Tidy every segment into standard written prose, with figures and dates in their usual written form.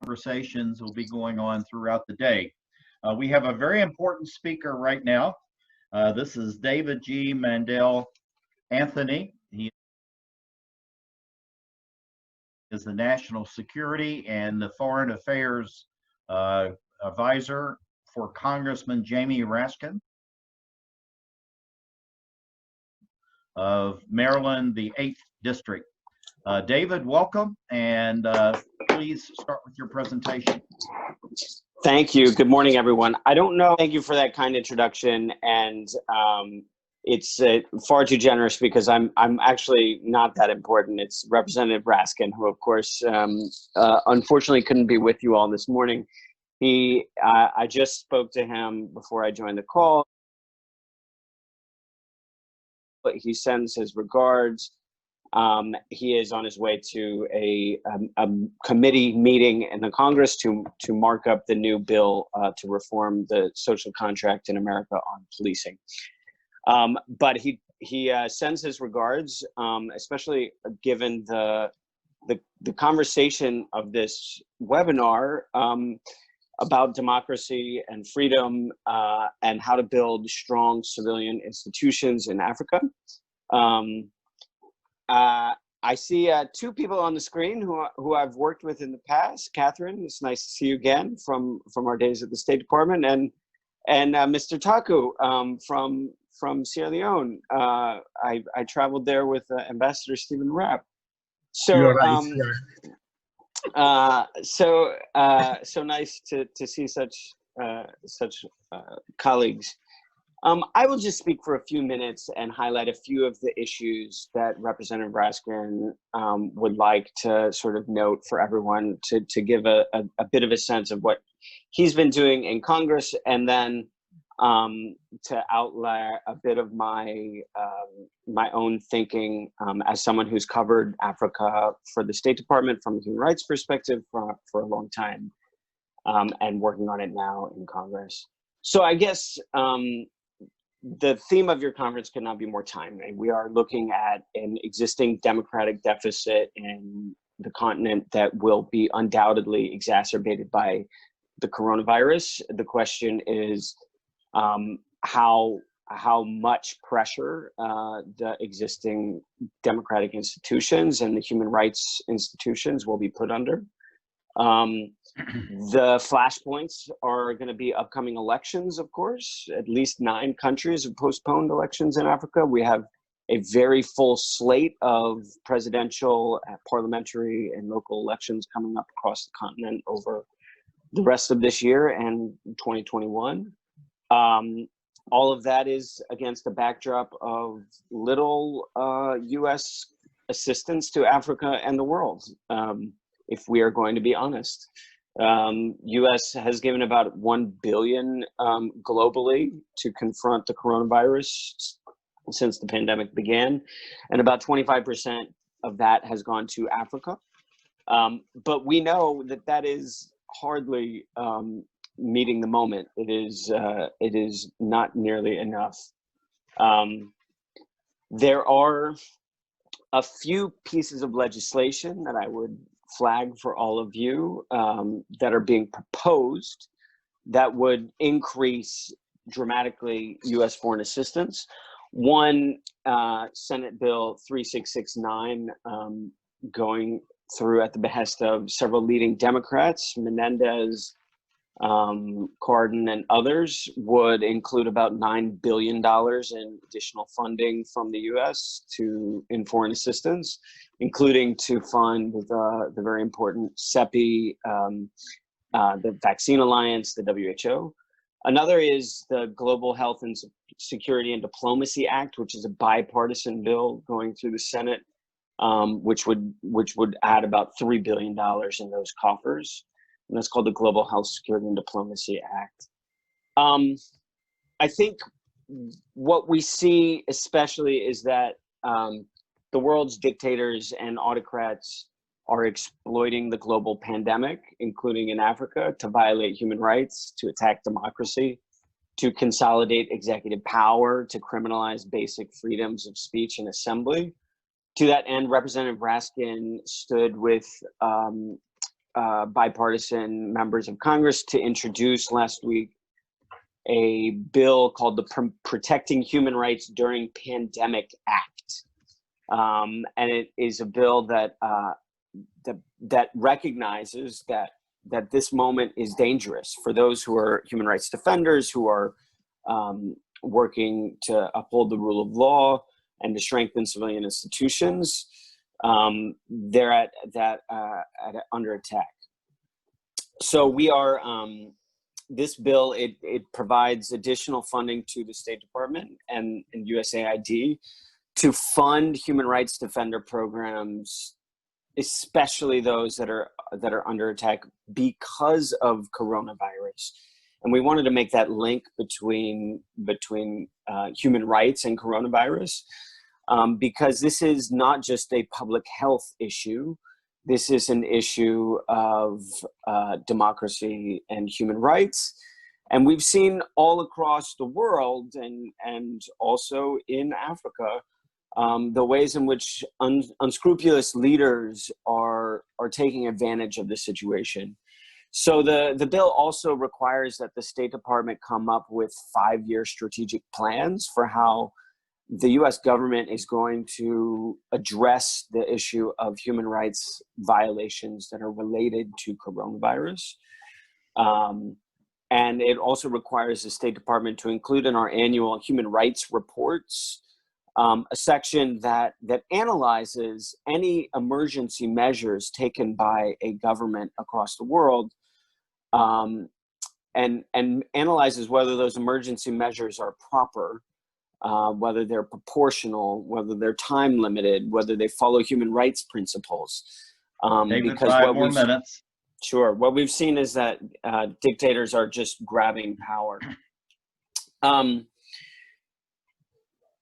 conversations will be going on throughout the day. We have a very important speaker right now. This is David G. Mandel-Anthony. He is the National Security and the Foreign Affairs Advisor for Congressman Jamie Raskin of Maryland, the 8th District. David, welcome, and please start with your presentation. Thank you. Good morning, everyone. I don't know. Thank you for that kind introduction, and it's far too generous because I'm actually not that important. It's Representative Raskin, who, of course, unfortunately couldn't be with you all this morning. I just spoke to him before I joined the call. But he sends his regards. He is on his way to a committee meeting in the Congress to mark up the new bill to reform the social contract in America on policing. But he sends his regards, especially given the conversation of this webinar about democracy and freedom and how to build strong civilian institutions in Africa. I see two people on the screen who I've worked with in the past. Catherine, it's nice to see you again from our days at the State Department, and Mr. Taku from Sierra Leone. I traveled there with Ambassador Stephen Rapp. So so nice to see such colleagues. I will just speak for a few minutes and highlight a few of the issues that Representative Raskin would like to sort of note for everyone to give a bit of a sense of what he's been doing in Congress, and then to outline a bit of my my own thinking as someone who's covered Africa for the State Department from a human rights perspective for a long time, and working on it now in Congress. So I guess the theme of your conference could not be more timely. We are looking at an existing democratic deficit in the continent that will be undoubtedly exacerbated by the coronavirus. The question is how much pressure the existing democratic institutions and the human rights institutions will be put under. The flashpoints are going to be upcoming elections, of course. At least 9 countries have postponed elections in Africa. We have a very full slate of presidential, parliamentary, and local elections coming up across the continent over the rest of this year and 2021. All of that is against the backdrop of little U.S. assistance to Africa and the world, if we are going to be honest. U.S. has given about $1 billion globally to confront the coronavirus since the pandemic began, and about 25% of that has gone to Africa. But we know that is hardly meeting the moment. It is not nearly enough. There are a few pieces of legislation that I would flag for all of you that are being proposed that would increase dramatically U.S. foreign assistance. One, Senate Bill 3669, going through at the behest of several leading Democrats, Menendez, Cardin, and others, would include about $9 billion in additional funding from the U.S. in foreign assistance, including to fund the very important CEPI, the Vaccine Alliance, the WHO. Another is the Global Health and Security and Diplomacy Act, which is a bipartisan bill going through the Senate, which would add about $3 billion in those coffers. And that's called the Global Health, Security, and Diplomacy Act. I think what we see especially is that the world's dictators and autocrats are exploiting the global pandemic, including in Africa, to violate human rights, to attack democracy, to consolidate executive power, to criminalize basic freedoms of speech and assembly. To that end, Representative Raskin stood with bipartisan members of Congress to introduce last week a bill called the Protecting Human Rights During Pandemic Act. And it is a bill that that recognizes that this moment is dangerous for those who are human rights defenders, who are working to uphold the rule of law and to strengthen civilian institutions. They're under attack. So we are, this bill, it provides additional funding to the State Department and USAID to fund human rights defender programs, especially those that are under attack because of coronavirus. And we wanted to make that link between human rights and coronavirus, because this is not just a public health issue. This is an issue of democracy and human rights. And we've seen all across the world and also in Africa, the ways in which unscrupulous leaders are taking advantage of the situation. So the bill also requires that the State Department come up with 5-year strategic plans for how the US government is going to address the issue of human rights violations that are related to coronavirus. And it also requires the State Department to include in our annual human rights reports a section that analyzes any emergency measures taken by a government across the world, and analyzes whether those emergency measures are proper, whether they're proportional, whether they're time limited, whether they follow human rights principles. David, because 5 more minutes. Sure. What we've seen is that dictators are just grabbing power.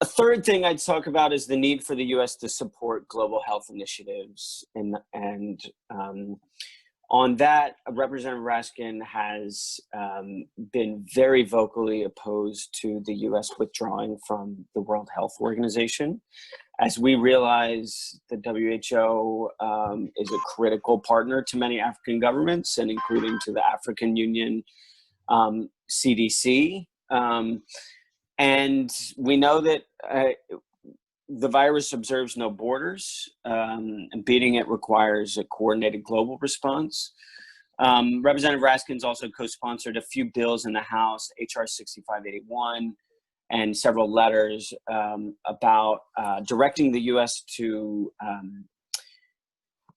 A third thing I'd talk about is the need for the U.S. to support global health initiatives. And on that, Representative Raskin has been very vocally opposed to the U.S. withdrawing from the World Health Organization. As we realize, the WHO is a critical partner to many African governments, and including to the African Union CDC. And we know that the virus observes no borders, and beating it requires a coordinated global response. Representative Raskin's also co-sponsored a few bills in the House, HR 6581, and several letters about directing the U.S. to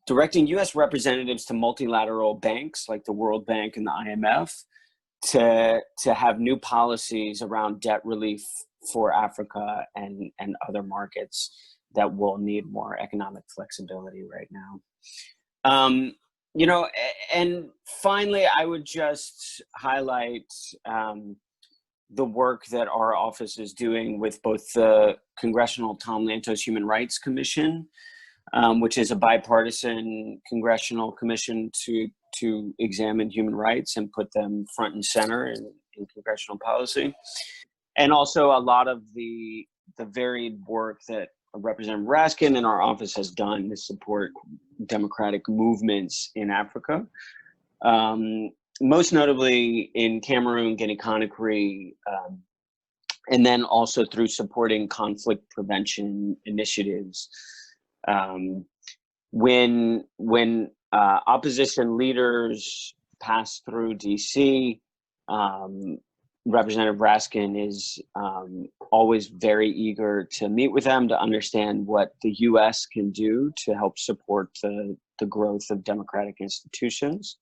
directing U.S. representatives to multilateral banks like the World Bank and the IMF to have new policies around debt relief for Africa and other markets that will need more economic flexibility right now. You know, and finally, I would just highlight the work that our office is doing with both the Congressional Tom Lantos Human Rights Commission, which is a bipartisan congressional commission to examine human rights and put them front and center in congressional policy. And also a lot of the varied work that Representative Raskin and our office has done to support democratic movements in Africa. Most notably in Cameroon, Guinea-Conakry, and then also through supporting conflict prevention initiatives. When opposition leaders pass through DC, Representative Raskin is always very eager to meet with them to understand what the U.S. can do to help support the growth of democratic institutions.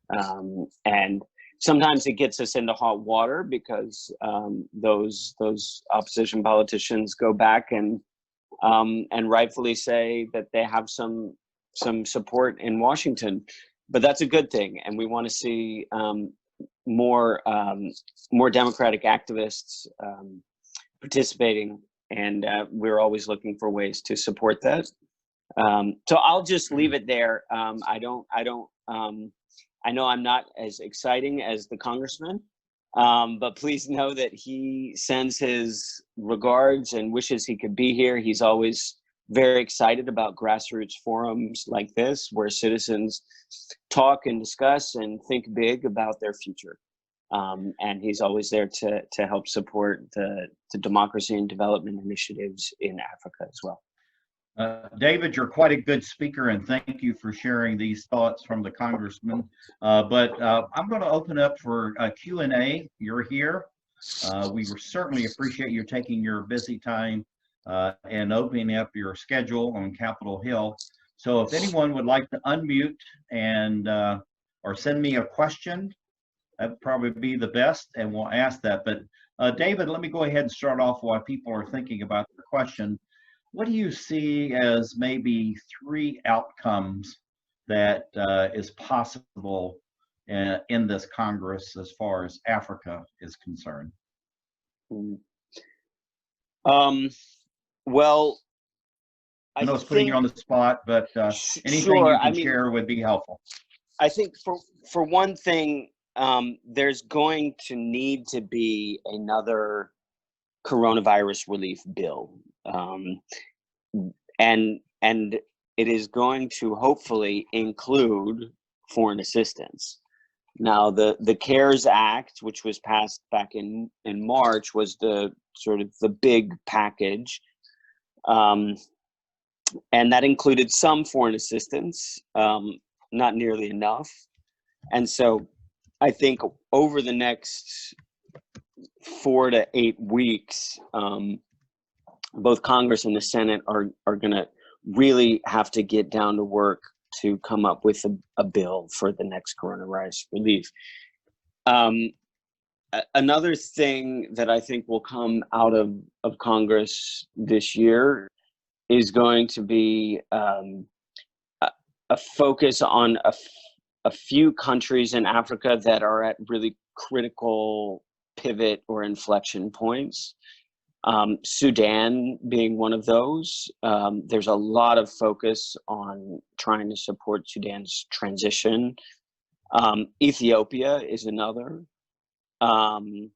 And sometimes it gets us into hot water because those opposition politicians go back and rightfully say that they have some support in Washington, but that's a good thing, and we want to see more democratic activists participating, and we're always looking for ways to support that. So I'll just leave it there. I know I'm not as exciting as the congressman, but please know that he sends his regards and wishes he could be here. He's always very excited about grassroots forums like this, where citizens talk and discuss and think big about their future. And he's always there to help support the democracy and development initiatives in Africa as well. David, you're quite a good speaker, and thank you for sharing these thoughts from the Congressman. But I'm going to open up for Q&A. You're here. We certainly appreciate you taking your busy time and opening up your schedule on Capitol Hill. So if anyone would like to unmute and or send me a question, that'd probably be the best, and we'll ask that. But David, let me go ahead and start off while people are thinking about the question. What do you see as maybe 3 outcomes that is possible in this Congress as far as Africa is concerned? Well, I know it's putting you on the spot, but anything sure, you can share would be helpful. I think for one thing, there's going to need to be another coronavirus relief bill. And it is going to hopefully include foreign assistance. Now, the CARES Act, which was passed back in March, was the sort of the big package. And that included some foreign assistance, not nearly enough. And so I think over the next 4 to 8 weeks, both Congress and the Senate are going to really have to get down to work to come up with a bill for the next coronavirus relief. Another thing that I think will come out of Congress this year is going to be a focus on a few countries in Africa that are at really critical pivot or inflection points. Sudan being one of those. There's a lot of focus on trying to support Sudan's transition. Ethiopia is another. And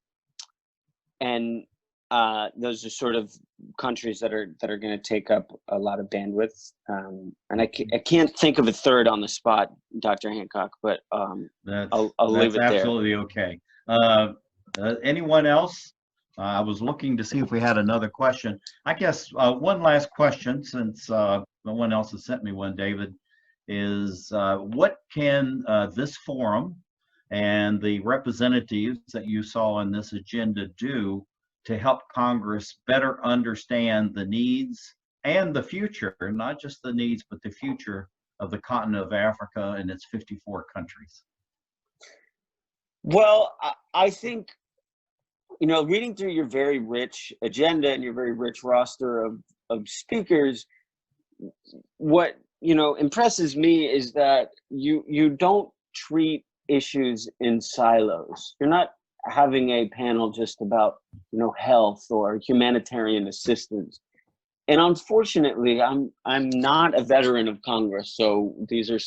those are sort of countries that are going to take up a lot of bandwidth. And I can't think of a third on the spot, Dr. Hancock, but I'll leave it there. That's absolutely okay. Anyone else? I was looking to see if we had another question. I guess one last question, since no one else has sent me one, David, is what can this forum and the representatives that you saw in this agenda do to help Congress better understand the needs and the future, not just the needs, but the future of the continent of Africa and its 54 countries? Well, I think, reading through your very rich agenda and your very rich roster of speakers, what, impresses me is that you don't treat issues in silos. You're not having a panel just about, health or humanitarian assistance. And unfortunately, I'm not a veteran of Congress, so these are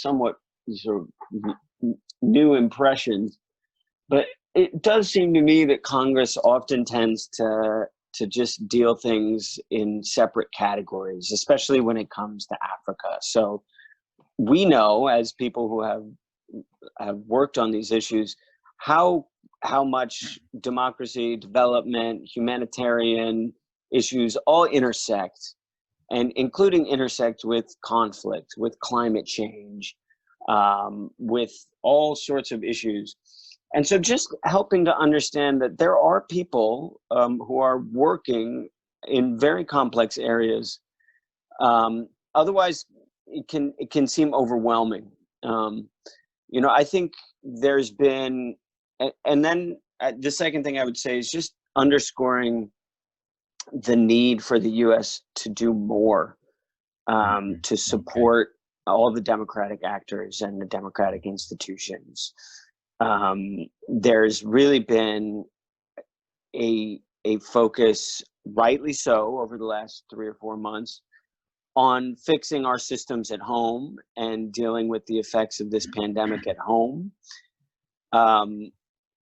new impressions. But it does seem to me that Congress often tends to just deal things in separate categories, especially when it comes to Africa. So we know, as people who have worked on these issues, how much democracy, development, humanitarian issues all intersect, and including intersect with conflict, with climate change, with all sorts of issues. And so just helping to understand that there are people who are working in very complex areas. Otherwise, it can seem overwhelming. I think there's been, and then the second thing I would say is just underscoring the need for the U.S. to do more to support all the democratic actors and the democratic institutions. There's really been a focus, rightly so, over the last 3 or 4 months on fixing our systems at home and dealing with the effects of this pandemic at home.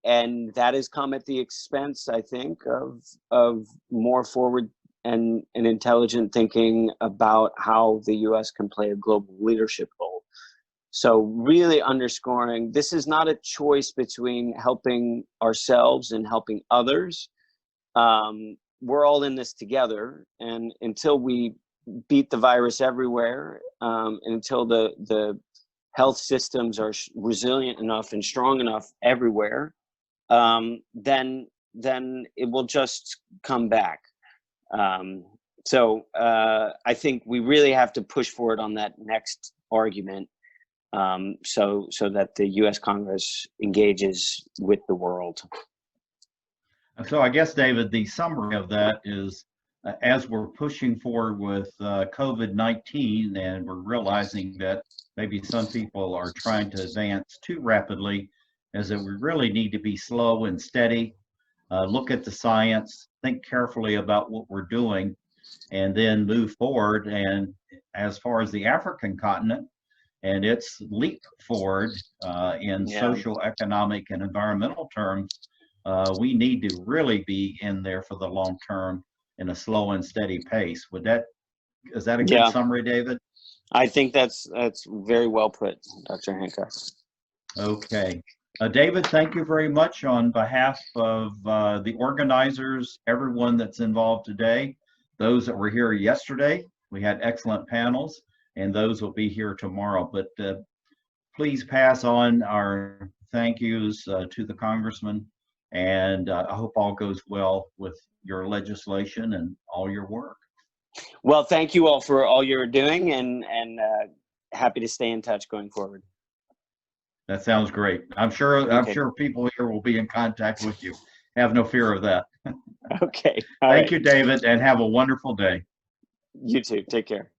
And that has come at the expense, I think, of more forward and intelligent thinking about how the U.S. can play a global leadership role. So really underscoring, this is not a choice between helping ourselves and helping others. We're all in this together, and until we beat the virus everywhere, and until the health systems are resilient enough and strong enough everywhere, then it will just come back. So I think we really have to push forward on that next argument, so that the U.S. Congress engages with the world. So I guess, David, the summary of that is, as we're pushing forward with COVID-19, and we're realizing that maybe some people are trying to advance too rapidly, is that we really need to be slow and steady, look at the science, think carefully about what we're doing, and then move forward. And as far as the African continent and its leap forward in social, economic, and environmental terms, we need to really be in there for the long term in a slow and steady pace. Is that a good summary, David? I think that's very well put, Dr. Hancock. Okay. David, thank you very much on behalf of the organizers, everyone that's involved today, those that were here yesterday. We had excellent panels, and those will be here tomorrow. But please pass on our thank yous to the Congressman, and I hope all goes well with your legislation and all your work. Well, thank you all for all you're doing, and happy to stay in touch going forward. That sounds great. I'm sure people here will be in contact with you. Have no fear of that. Okay. Thank you, David, and have a wonderful day. You too. Take care.